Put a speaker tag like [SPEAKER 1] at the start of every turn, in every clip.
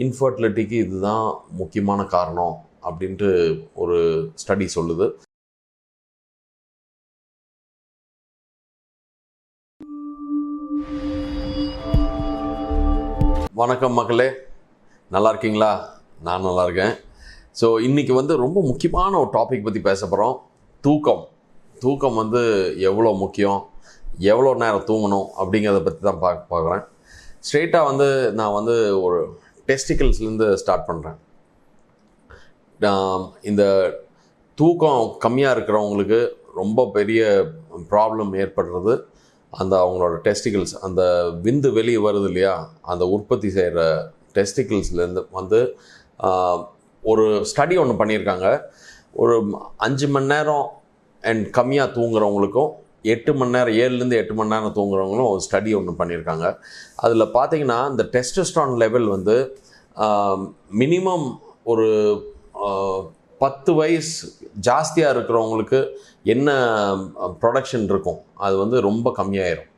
[SPEAKER 1] இன்ஃபர்டிலிட்டிக்கு இதுதான் முக்கியமான காரணம் அப்படின்ட்டு ஒரு ஸ்டடி சொல்லுது. வணக்கம் மக்களே, நல்லா இருக்கீங்களா? நான் நல்லா இருக்கேன். ஸோ இன்றைக்கி ரொம்ப முக்கியமான ஒரு டாபிக் பற்றி பேச போகிறோம். தூக்கம் எவ்வளோ முக்கியம், எவ்வளோ நேரம் தூங்கணும் அப்படிங்கிறத பற்றி தான் பார்க்குறேன். ஸ்ட்ரெயிட்டாக நான் ஒரு டெஸ்டிக்கல்ஸ்லேருந்து ஸ்டார்ட் பண்ணுறேன். இந்த தூக்கம் கம்மியாக இருக்கிறவங்களுக்கு ரொம்ப பெரிய ப்ராப்ளம் ஏற்படுறது அவங்களோட டெஸ்டிகல்ஸ், அந்த விந்து வெளியே வருது இல்லையா, அந்த உற்பத்தி செய்கிற டெஸ்டிகல்ஸ்லேருந்து ஒரு ஸ்டடி ஒன்று பண்ணியிருக்காங்க. ஒரு 5 மணி நேரம் அண்ட் கம்மியாக தூங்குறவங்களுக்கும் 8 மணி நேரம் 7லேருந்து 8 மணி நேரம் தூங்குறவங்களும் ஒரு ஸ்டடி ஒன்று பண்ணியிருக்காங்க. அதில் பார்த்தீங்கன்னா இந்த டெஸ்டோஸ்டெரான் லெவல் மினிமம் ஒரு 10 வயசு ஜாஸ்தியாக இருக்கிறவங்களுக்கு என்ன ப்ரொடக்ஷன் இருக்கும் அது ரொம்ப கம்மியாயிரும்.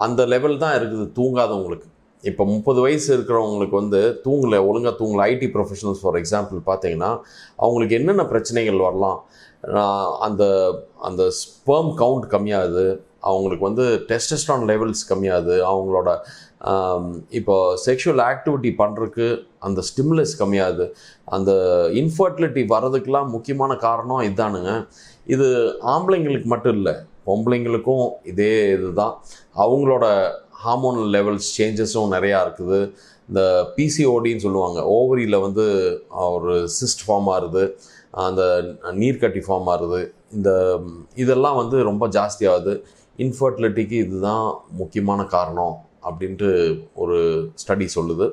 [SPEAKER 1] அந்த லெவல் தான் இருக்குது தூங்காதவங்களுக்கு. இப்போ 30 வயசு இருக்கிறவங்களுக்கு ஒழுங்காக தூங்கலை. ஐடி ப்ரொஃபஷனல்ஸ் ஃபார் எக்ஸாம்பிள் பார்த்தீங்கன்னா அவங்களுக்கு என்னென்ன பிரச்சனைகள் வரலாம், அந்த ஸ்பெர்ம் கவுண்ட் கம்மியாகுது, அவங்களுக்கு டெஸ்டோஸ்டெரான் லெவல்ஸ் கம்மியாகுது, அவங்களோட இப்போ செக்ஷுவல் ஆக்டிவிட்டி பண்ணுறதுக்கு அந்த ஸ்டிமுலஸ் கம்மியாகுது. அந்த இன்ஃபர்டிலிட்டி வர்றதுக்கெலாம் முக்கியமான காரணம் இதுதானுங்க. இது ஆம்பளைங்களுக்கு மட்டும் இல்லை, பொம்பளைங்களுக்கும் இதே இதுதான். அவங்களோட ஹார்மோனல் லெவல்ஸ் சேஞ்சஸும் நிறையா இருக்குது. இந்த பிசிஓடின்னு சொல்லுவாங்க, ஓவரியில் ஒரு சிஸ்ட் ஃபார்ம் ஆகுது, அந்த நீர்க்கட்டி ஃபார்ம் ஆகுது, இதெல்லாம் ரொம்ப ஜாஸ்தியாகுது. இன்ஃபர்டிலிட்டிக்கு இதுதான் முக்கியமான காரணம் அப்படின்ட்டு ஒரு ஸ்டடி சொல்லுது.